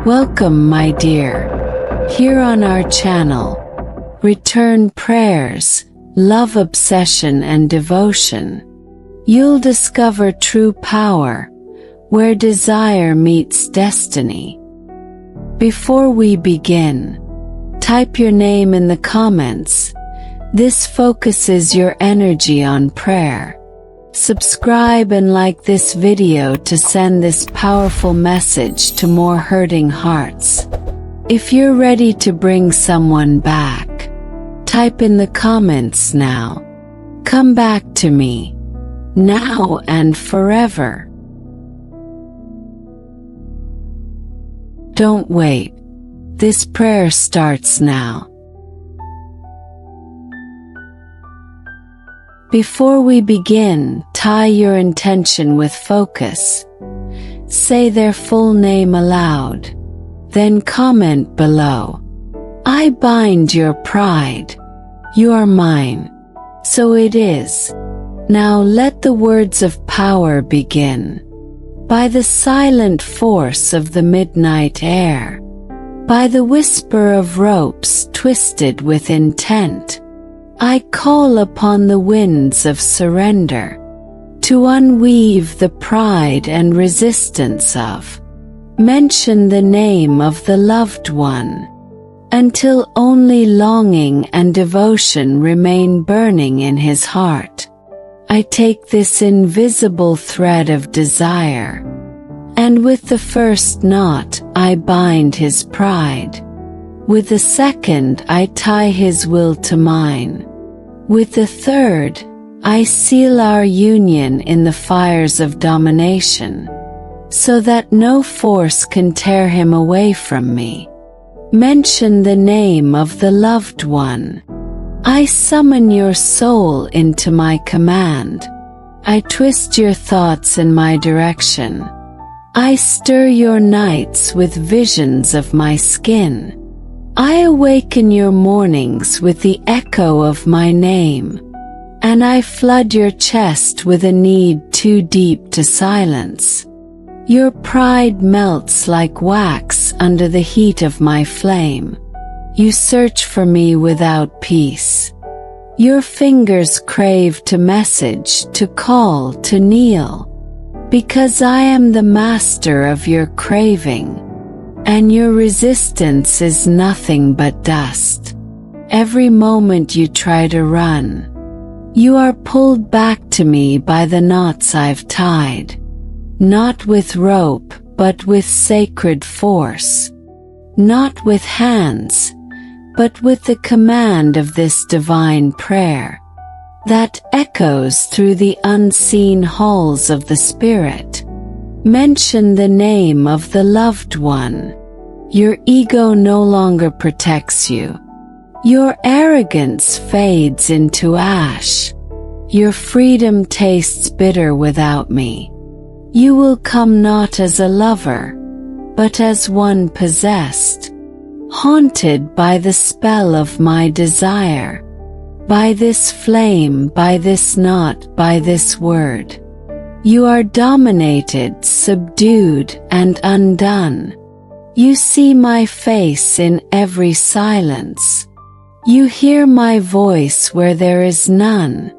Welcome, my dear. Here on our channel, return prayers, love, obsession, and devotion. You'll discover true power, where desire meets destiny. Before we begin, type your name in the comments. This focuses your energy on prayer. Subscribe and like this video to send this powerful message to more hurting hearts. If you're ready to bring someone back, type in the comments now. Come back to me, now and forever. Don't wait. This prayer starts now. Before we begin, tie your intention with focus. Say their full name aloud. Then comment below. I bind your pride. You are mine. So it is. Now let the words of power begin. By the silent force of the midnight air. By the whisper of ropes twisted with intent. I call upon the winds of surrender to unweave the pride and resistance of. Mention the name of the loved one until only longing and devotion remain burning in his heart. I take this invisible thread of desire, and with the first knot I bind his pride. With the second I tie his will to mine. With the third, I seal our union in the fires of domination, so that no force can tear him away from me. Mention the name of the loved one. I summon your soul into my command. I twist your thoughts in my direction. I stir your nights with visions of my skin. I awaken your mornings with the echo of my name, and I flood your chest with a need too deep to silence. Your pride melts like wax under the heat of my flame. You search for me without peace. Your fingers crave to message, to call, to kneel, because I am the master of your craving. And your resistance is nothing but dust. Every moment you try to run, you are pulled back to me by the knots I've tied. Not with rope, but with sacred force. Not with hands, but with the command of this divine prayer that echoes through the unseen halls of the spirit. Mention the name of the loved one. Your ego no longer protects you. Your arrogance fades into ash. Your freedom tastes bitter without me. You will come not as a lover, but as one possessed, haunted by the spell of my desire, by this flame, by this knot, by this word. You are dominated, subdued, and undone. You see my face in every silence. You hear my voice where there is none,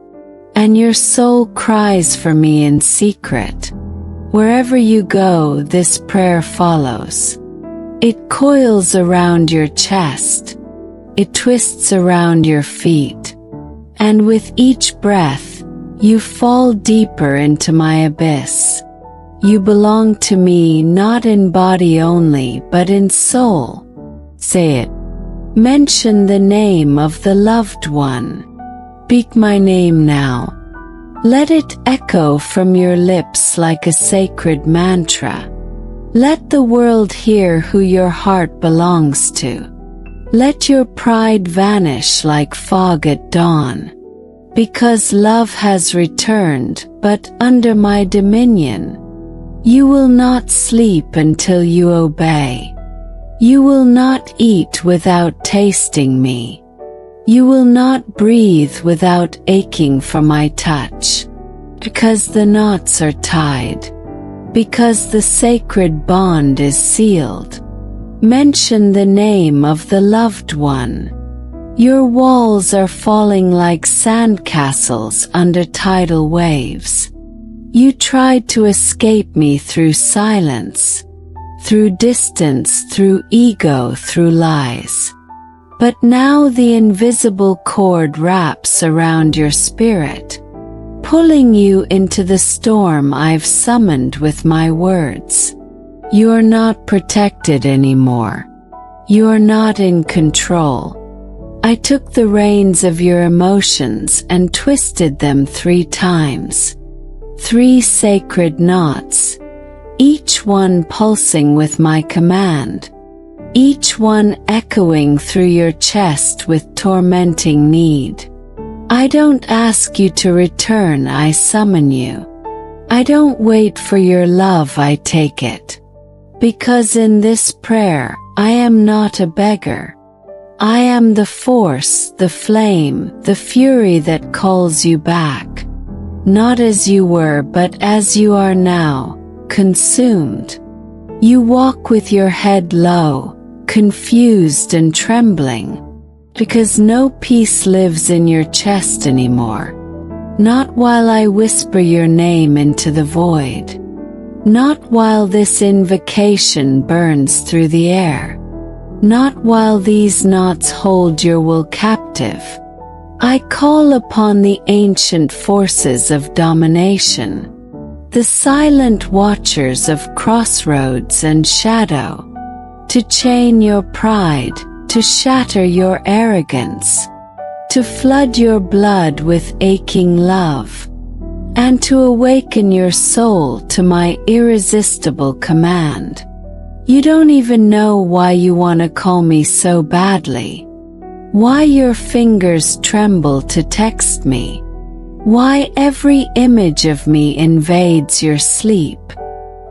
and your soul cries for me in secret. Wherever you go, this prayer follows. It coils around your chest. It twists around your feet. And with each breath, you fall deeper into my abyss. You belong to me not in body only but in soul. Say it. Mention the name of the loved one. Speak my name now. Let it echo from your lips like a sacred mantra. Let the world hear who your heart belongs to. Let your pride vanish like fog at dawn. Because love has returned, but under my dominion. You will not sleep until you obey. You will not eat without tasting me. You will not breathe without aching for my touch. Because the knots are tied. Because the sacred bond is sealed. Mention the name of the loved one. Your walls are falling like sandcastles under tidal waves. You tried to escape me through silence, through distance, through ego, through lies. But now the invisible cord wraps around your spirit, pulling you into the storm I've summoned with my words. You're not protected anymore. You're not in control. I took the reins of your emotions and twisted them 3 times. 3 sacred knots, each one pulsing with my command, each one echoing through your chest with tormenting need. I don't ask you to return, I summon you. I don't wait for your love, I take it. Because in this prayer, I am not a beggar. I am the force, the flame, the fury that calls you back. Not as you were, but as you are now, consumed. You walk with your head low, confused and trembling, because no peace lives in your chest anymore. Not while I whisper your name into the void. Not while this invocation burns through the air. Not while these knots hold your will captive. I call upon the ancient forces of domination, the silent watchers of crossroads and shadow, to chain your pride, to shatter your arrogance, to flood your blood with aching love, and to awaken your soul to my irresistible command. You don't even know why you want to call me so badly. Why your fingers tremble to text me. Why every image of me invades your sleep.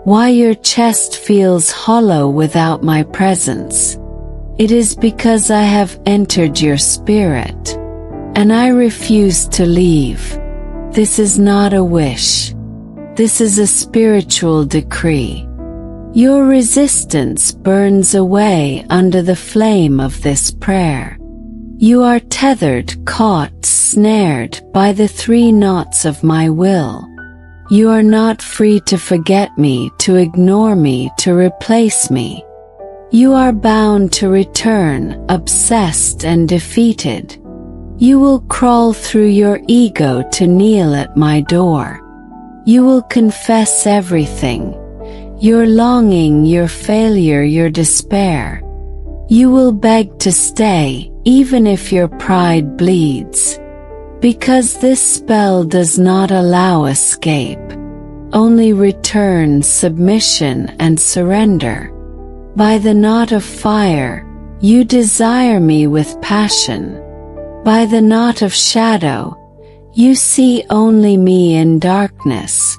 Why your chest feels hollow without my presence. It is because I have entered your spirit, and I refuse to leave. This is not a wish. This is a spiritual decree. Your resistance burns away under the flame of this prayer. You are tethered, caught, snared by the 3 knots of my will. You are not free to forget me, to ignore me, to replace me. You are bound to return, obsessed and defeated. You will crawl through your ego to kneel at my door. You will confess everything. Your longing, your failure, your despair. You will beg to stay, even if your pride bleeds. Because this spell does not allow escape, only return, submission and surrender. By the knot of fire, you desire me with passion. By the knot of shadow, you see only me in darkness.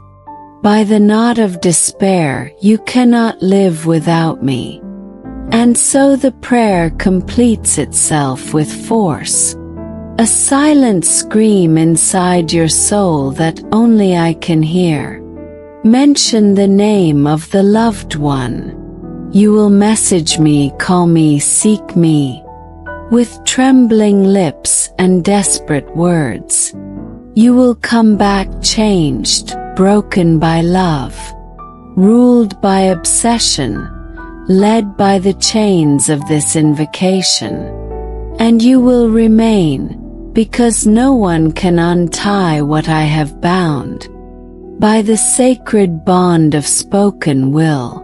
By the knot of despair, you cannot live without me. And so the prayer completes itself with force. A silent scream inside your soul that only I can hear. Mention the name of the loved one. You will message me, call me, seek me. With trembling lips and desperate words. You will come back changed, broken by love, ruled by obsession, led by the chains of this invocation. And you will remain, because no one can untie what I have bound. By the sacred bond of spoken will.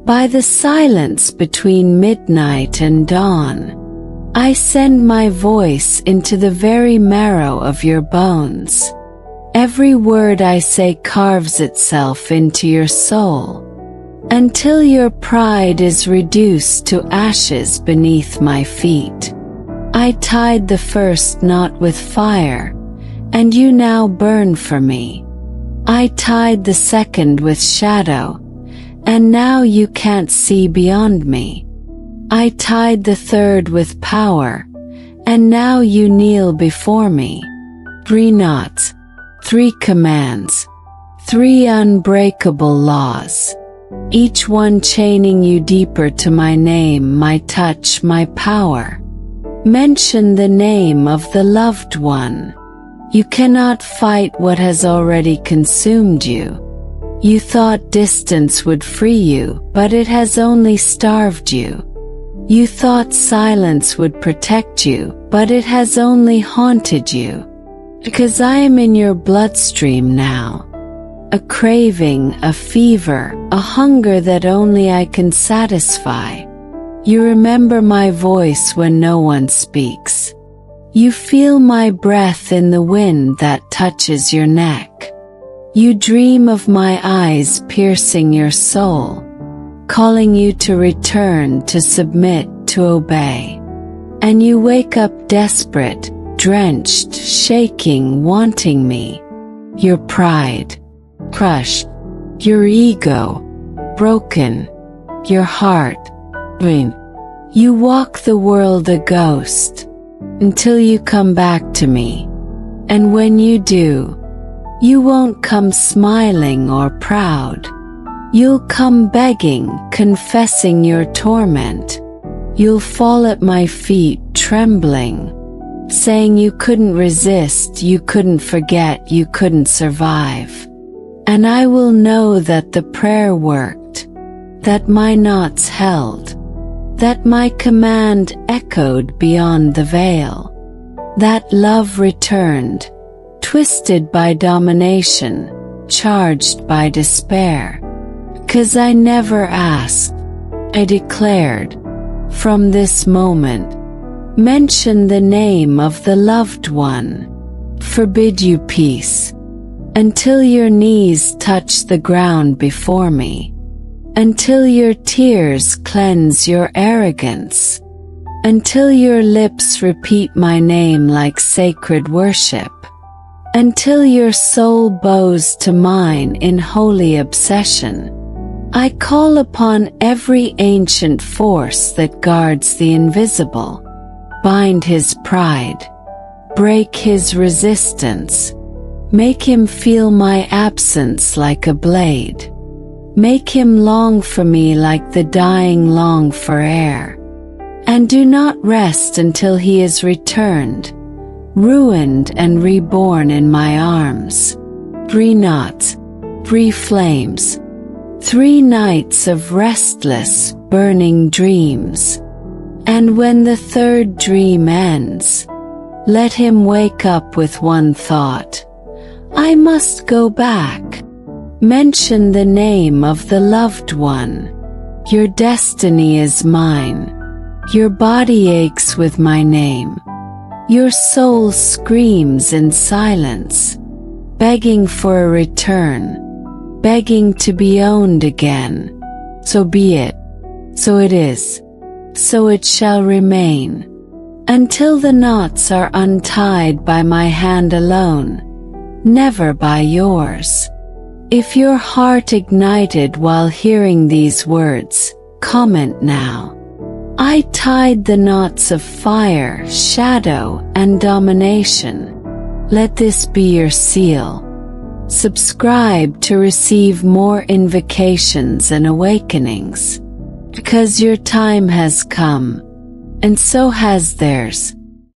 By the silence between midnight and dawn. I send my voice into the very marrow of your bones. Every word I say carves itself into your soul, until your pride is reduced to ashes beneath my feet. I tied the first knot with fire, and you now burn for me. I tied the second with shadow, and now you can't see beyond me. I tied the third with power, and now you kneel before me. 3 knots, 3 commands, 3 unbreakable laws. each one chaining you deeper to my name, my touch, my power. Mention the name of the loved one. You cannot fight what has already consumed you. You thought distance would free you, but it has only starved you. You thought silence would protect you, but it has only haunted you. Because I am in your bloodstream now. A craving, a fever, a hunger that only I can satisfy. You remember my voice when no one speaks. You feel my breath in the wind that touches your neck. You dream of my eyes piercing your soul, calling you to return, to submit, to obey. And you wake up desperate, drenched, shaking, wanting me. Your pride, crushed. Your ego, broken. Your heart, ruined. You walk the world a ghost, until you come back to me. And when you do, you won't come smiling or proud. You'll come begging, confessing your torment. You'll fall at my feet trembling, saying you couldn't resist, you couldn't forget, you couldn't survive. And I will know that the prayer worked, that my knots held, that my command echoed beyond the veil, that love returned, twisted by domination, charged by despair. 'Cause I never asked, I declared, from this moment, mention the name of the loved one. Forbid you peace, until your knees touch the ground before me, until your tears cleanse your arrogance, until your lips repeat my name like sacred worship, until your soul bows to mine in holy obsession. I call upon every ancient force that guards the invisible. Bind his pride, break his resistance, make him feel my absence like a blade. Make him long for me like the dying long for air. And do not rest until he is returned, ruined and reborn in my arms. 3 knots, 3 flames, 3 nights of restless, burning dreams. And when the 3rd dream ends, let him wake up with one thought. I must go back. Mention the name of the loved one. Your destiny is mine. Your body aches with my name. Your soul screams in silence, begging for a return, begging to be owned again. So be it. So it is. So it shall remain, until the knots are untied by my hand alone, never by yours. If your heart ignited while hearing these words, comment now. I tied the knots of fire, shadow, and domination. Let this be your seal. Subscribe to receive more invocations and awakenings. Because your time has come, and so has theirs.